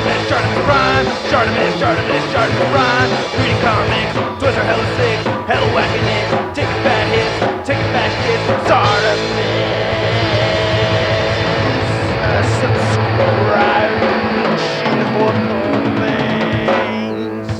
ShartimusPrime. Reading comics, toys are hella sick, hella whacking it, taking bad hits, taking back hits. Subscribe.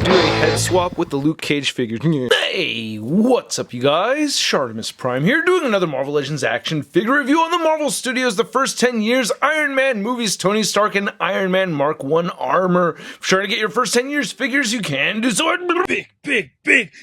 Do a head swap with the Luke Cage figure. Hey, what's up, you guys? ShartimusPrime here, doing another Marvel Legends action figure review on the Marvel Studios' The First 10 Years Iron Man movies, Tony Stark and Iron Man Mark 1 armor. If you're trying to get your First 10 Years figures, you can do so at Big.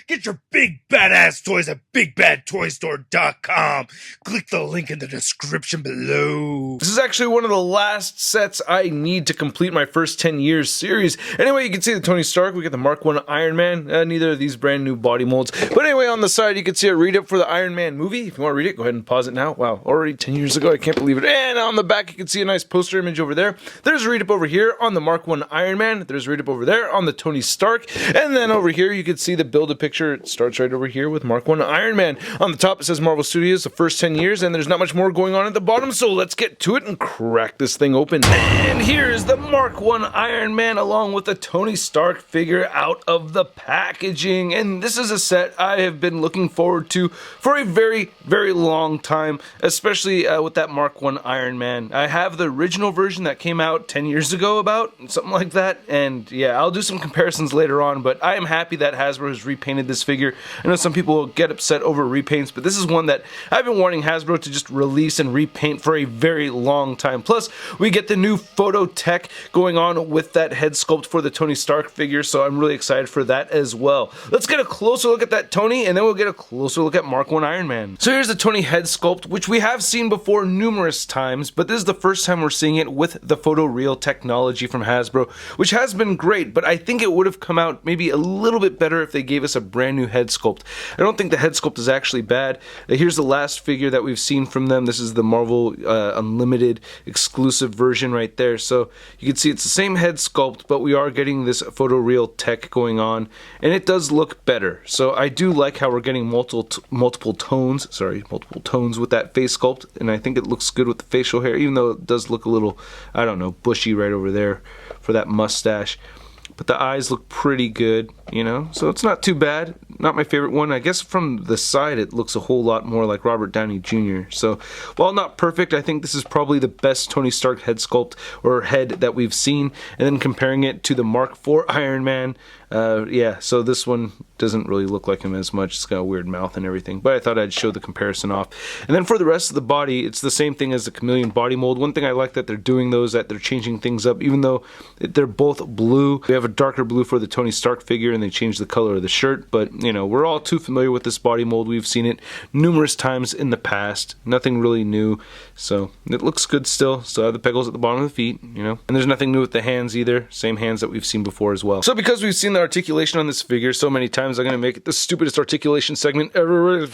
Get your big badass toys at BigBadToyStore.com. Click the link in the description below. This is actually one of the last sets I need to complete my First 10 Years series. Anyway, you can see the Tony Stark, we got the Mark 1 Iron Man, neither of these brand new body molds. But anyway, on the side, you can see a read-up for the Iron Man movie. If you want to read it, go ahead and pause it now. Wow, already 10 years ago, I can't believe it. And on the back, you can see a nice poster image over there. There's a read-up over here on the Mark 1 Iron Man. There's a read-up over there on the Tony Stark. And then over here, you can see the build-a-picture. It starts right over here with Mark 1 Iron Man. On the top, it says Marvel Studios, The First 10 Years, and there's not much more going on at the bottom, so let's get to it and crack this thing open. And here is the Mark 1 Iron Man along with the Tony Stark figure out of the packaging. And this is a set I have been looking forward to for a very, very long time, especially with that Mark 1 Iron Man. I have the original version that came out 10 years ago, about something like that, and yeah, I'll do some comparisons later on, but I am happy that Hasbro has repainted this figure. I know some people will get upset over repaints, but this is one that I've been wanting Hasbro to just release and repaint for a very long time. Plus, we get the new photo tech going on with that head sculpt for the Tony Stark figure, so I'm really excited for that as well. Let's get a closer look at that Tony, and then we'll get a closer look at Mark 1 Iron Man. So here's the Tony head sculpt, which we have seen before numerous times, but this is the first time we're seeing it with the photoreal technology from Hasbro, which has been great, but I think it would have come out maybe a little bit better if they gave us a brand new head sculpt. I don't think the head sculpt is actually bad. Here's the last figure that we've seen from them. This is the Marvel Unlimited exclusive version right there. So you can see it's the same head sculpt, but we are getting this photoreal tech going on, and it does look better. So I do like how we're getting multiple tones with that face sculpt, and I think it looks good with the facial hair, even though it does look a little, I don't know, bushy right over there for that mustache. But the eyes look pretty good, you know, so it's not too bad. Not my favorite one. I guess from the side it looks a whole lot more like Robert Downey Jr. So while not perfect, I think this is probably the best Tony Stark head sculpt or head that we've seen. And then comparing it to the Mark IV Iron Man, yeah, so this one doesn't really look like him as much. It's got a weird mouth and everything, but I thought I'd show the comparison off. And then for the rest of the body, it's the same thing as the Chameleon body mold. One thing I like that they're doing, though, is that they're changing things up. Even though they're both blue, we have a darker blue for the Tony Stark figure, and they changed the color of the shirt. But, you know, we're all too familiar with this body mold. We've seen it numerous times in the past. Nothing really new. So it looks good still. So I have the pegals at the bottom of the feet, you know. And there's nothing new with the hands either. Same hands that we've seen before as well. So because we've seen the articulation on this figure so many times, I'm going to make it the stupidest articulation segment ever. And the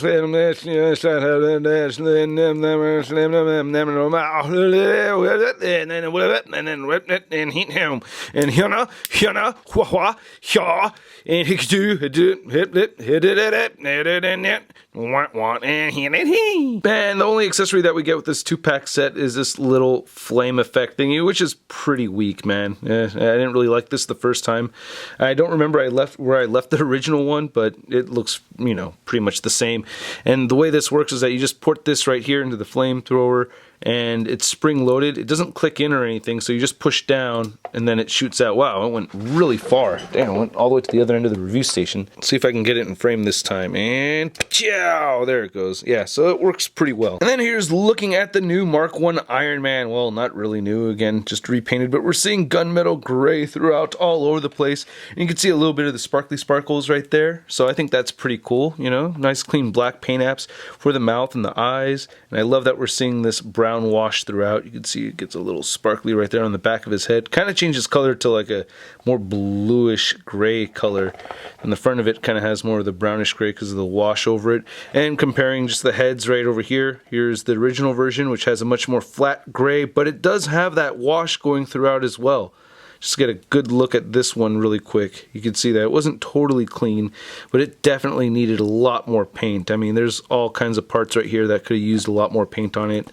only accessory that we get with this 2-pack set is this little flame effect thingy, which is pretty weak, man. I didn't really like this the first time. I don't remember where I left the original one, but it looks, you know, pretty much the same. And the way this works is that you just put this right here into the flamethrower, and it's spring loaded. It doesn't click in or anything, so you just push down and then it shoots out. Wow, it went really far. Damn, it went all the way to the other end of the review station. Let's see if I can get it in frame this time. And chow, there it goes. Yeah, so it works pretty well. And then here's looking at the new Mark 1 Iron Man. Well, not really new, again, just repainted, but we're seeing gunmetal gray throughout all over the place. And you can see a little bit of the sparkly sparkles right there. So I think that's pretty cool, you know, nice clean black paint apps for the mouth and the eyes. And I love that we're seeing this brown wash throughout. You can see it gets a little sparkly right there on the back of his head. Kind of changes color to like a more bluish gray color, and the front of it kind of has more of the brownish gray because of the wash over it. And comparing just the heads right over here, here's the original version, which has a much more flat gray, but it does have that wash going throughout as well. Just get a good look at this one really quick. You can see that it wasn't totally clean, but it definitely needed a lot more paint. I mean, there's all kinds of parts right here that could have used a lot more paint on it.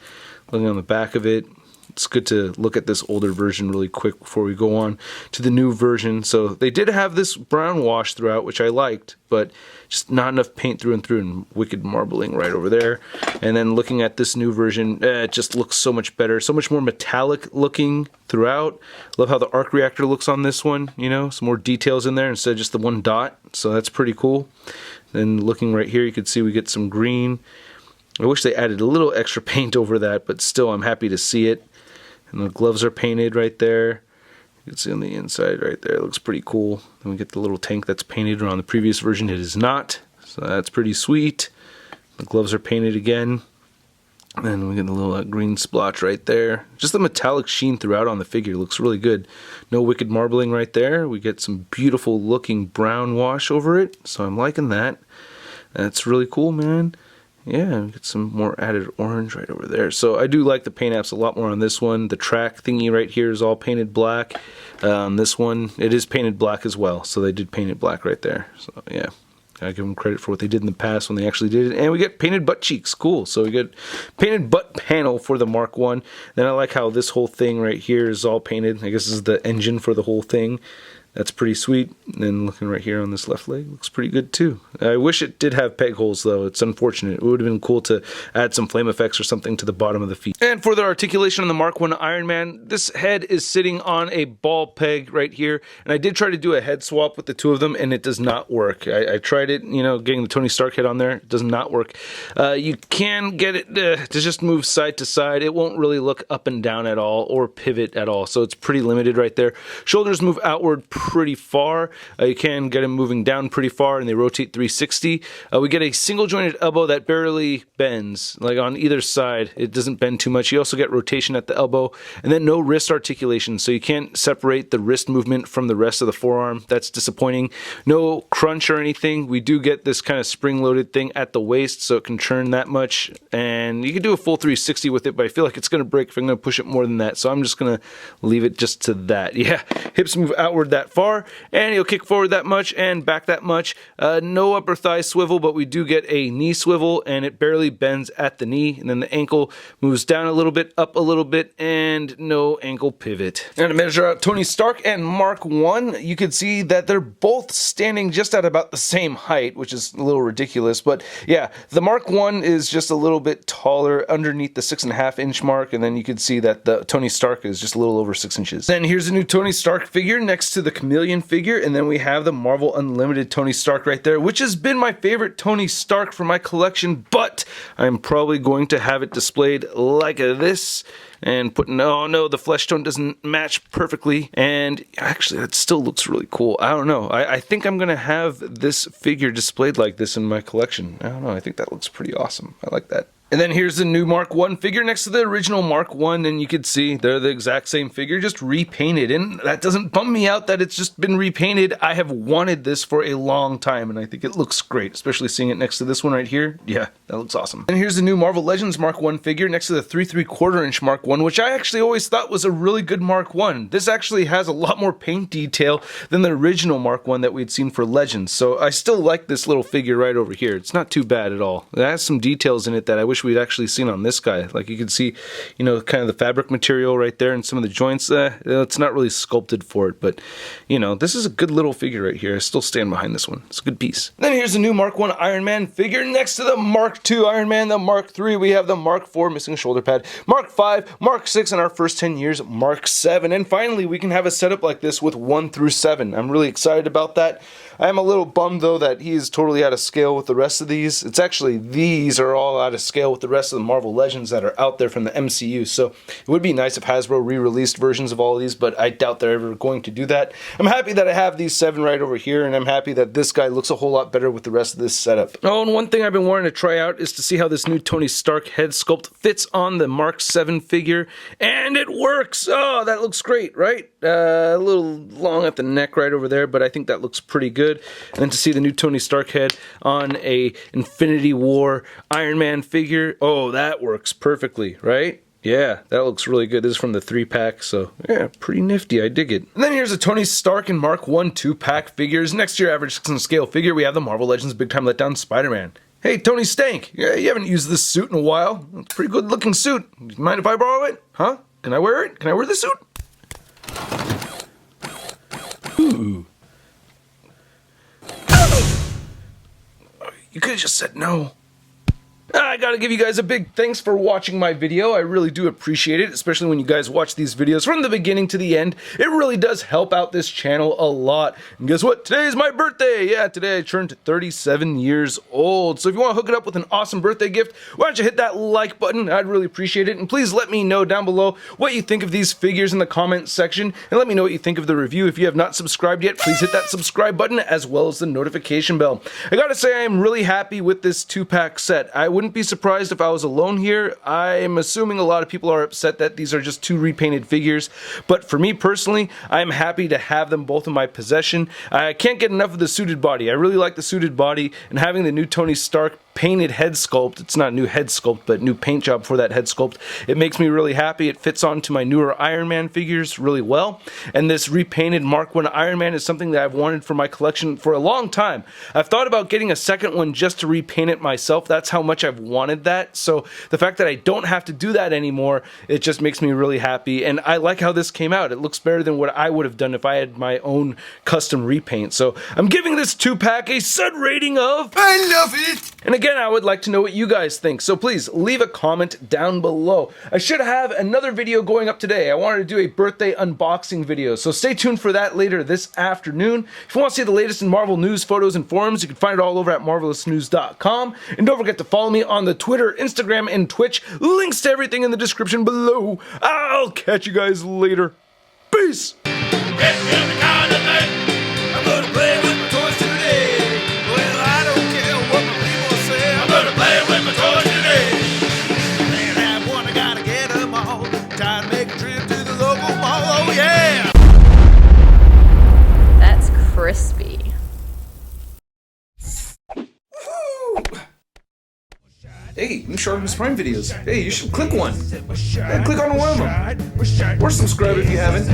Looking on the back of it, it's good to look at this older version really quick before we go on to the new version. So they did have this brown wash throughout, which I liked, but just not enough paint through and wicked marbling right over there. And then looking at this new version, it just looks so much better, so much more metallic looking throughout. Love how the arc reactor looks on this one, you know, some more details in there instead of just the one dot. So that's pretty cool. Then looking right here, you can see we get some green. I wish they added a little extra paint over that, but still I'm happy to see it. And the gloves are painted right there. You can see on the inside right there, it looks pretty cool. Then we get the little tank that's painted, or on the previous version it is not. So that's pretty sweet. The gloves are painted again. And then we get a little green splotch right there. Just the metallic sheen throughout on the figure looks really good. No wicked marbling right there. We get some beautiful looking brown wash over it. So I'm liking that. That's really cool, man. Yeah, we get some more added orange right over there. So I do like the paint apps a lot more on this one. The track thingy right here is all painted black. This one, it is painted black as well. So they did paint it black right there. So yeah, I give them credit for what they did in the past when they actually did it. And we get painted butt cheeks. Cool. So we get painted butt panel for the Mark 1. Then I like how this whole thing right here is all painted. I guess this is the engine for the whole thing. That's pretty sweet. And then looking right here on this left leg, looks pretty good too. I wish it did have peg holes though. It's unfortunate. It would have been cool to add some flame effects or something to the bottom of the feet. And for the articulation on the Mark 1 Iron Man, this head is sitting on a ball peg right here. And I did try to do a head swap with the two of them, and it does not work. I tried it, you know, getting the Tony Stark head on there. It does not work. You can get it to just move side to side. It won't really look up and down at all or pivot at all. So it's pretty limited right there. Shoulders move outward pretty far. You can get them moving down pretty far, and they rotate 360. We get a single jointed elbow that barely bends, like on either side. It doesn't bend too much. You also get rotation at the elbow, and then no wrist articulation, so you can't separate the wrist movement from the rest of the forearm. That's disappointing. No crunch or anything. We do get this kind of spring-loaded thing at the waist, so it can turn that much, and you can do a full 360 with it, but I feel like it's going to break if I'm going to push it more than that, so I'm just going to leave it just to that. Yeah, hips move outward that far, and you'll kick forward that much and back that much. No upper thigh swivel, but we do get a knee swivel, and it barely bends at the knee, and then the ankle moves down a little bit, up a little bit, and no ankle pivot. And to measure out Tony Stark and Mark 1, you can see that they're both standing just at about the same height, which is a little ridiculous, but yeah, the Mark 1 is just a little bit taller underneath the 6.5 inch mark, and then you can see that the Tony Stark is just a little over 6 inches. Then here's a new Tony Stark figure next to the Chameleon figure, and then we have the Marvel Unlimited Tony Stark right there, which has been my favorite Tony Stark for my collection, but I'm probably going to have it displayed like this and putting, oh no, the flesh tone doesn't match perfectly, and actually that still looks really cool. I don't know, I think I'm gonna have this figure displayed like this in my collection. I don't know, I think that looks pretty awesome. I like that. And then here's the new Mark 1 figure next to the original Mark 1, and you can see they're the exact same figure, just repainted. And that doesn't bum me out that it's just been repainted. I have wanted this for a long time, and I think it looks great, especially seeing it next to this one right here. Yeah, that looks awesome. And here's the new Marvel Legends Mark 1 figure next to the 3¾ inch Mark 1, which I actually always thought was a really good Mark 1. This actually has a lot more paint detail than the original Mark 1 that we'd seen for Legends, so I still like this little figure right over here. It's not too bad at all. It has some details in it that I wish we'd actually seen on this guy. Like you can see, you know, kind of the fabric material right there and some of the joints. It's not really sculpted for it, but you know, this is a good little figure right here. I still stand behind this one. It's a good piece. Then here's the new Mark 1 Iron Man figure next to the Mark 2 Iron Man, the Mark 3. We have the Mark 4 missing shoulder pad, Mark 5, Mark 6 in our first 10 years, Mark 7, and finally we can have a setup like this with 1 through 7. I'm really excited about that. I am a little bummed though that he is totally out of scale with the rest of these. It's actually, these are all out of scale with the rest of the Marvel Legends that are out there from the MCU. So it would be nice if Hasbro re-released versions of all of these, but I doubt they're ever going to do that. I'm happy that I have these 7 right over here, and I'm happy that this guy looks a whole lot better with the rest of this setup. Oh, and one thing I've been wanting to try out is to see how this new Tony Stark head sculpt fits on the Mark 7 figure, and it works! Oh, that looks great, right? A little long at the neck right over there, but I think that looks pretty good. And then to see the new Tony Stark head on a Infinity War Iron Man figure, oh, that works perfectly, right? Yeah, that looks really good. This is from the 3-pack, so yeah, pretty nifty. I dig it. And then here's a Tony Stark and Mark 1 2-pack figures. Next to your average 6 scale figure, we have the Marvel Legends Big Time Letdown Spider-Man. Hey, Tony Stank, you haven't used this suit in a while. It's a pretty good looking suit. Mind if I borrow it? Huh? Can I wear it? Can I wear the suit? Ooh. You could have just said no. I gotta give you guys a big thanks for watching my video. I really do appreciate it, especially when you guys watch these videos from the beginning to the end. It really does help out this channel a lot. And guess what? Today is my birthday. Yeah, today I turned 37 years old. So if you want to hook it up with an awesome birthday gift, why don't you hit that like button? I'd really appreciate it. And please let me know down below what you think of these figures in the comments section. And let me know what you think of the review. If you have not subscribed yet, please hit that subscribe button as well as the notification bell. I gotta say I am really happy with this 2-pack set. I wouldn't be surprised if I was alone here. I'm assuming a lot of people are upset that these are just 2 repainted figures, but for me personally, I'm happy to have them both in my possession. I can't get enough of the suited body. I really like the suited body, and having the new Tony Stark painted head sculpt, it's not new head sculpt, but new paint job for that head sculpt, it makes me really happy. It fits onto my newer Iron Man figures really well, and this repainted Mark 1 Iron Man is something that I've wanted for my collection for a long time. I've thought about getting a second one just to repaint it myself. That's how much I've wanted that, so the fact that I don't have to do that anymore, it just makes me really happy, and I like how this came out. It looks better than what I would have done if I had my own custom repaint, so I'm giving this 2-pack a set rating of I love it! And again, I would like to know what you guys think, so please leave a comment down below. I should have another video going up today. I wanted to do a birthday unboxing video, so stay tuned for that later this afternoon. If you want to see the latest in Marvel news, photos, and forums, you can find it all over at marvelousnews.com. And don't forget to follow me on the Twitter, Instagram, and Twitch. Links to everything in the description below. I'll catch you guys later. Peace! That's crispy. Hey, new ShartimusPrime videos. Hey, you should click one. Yeah, click on one of them. Or subscribe if you haven't.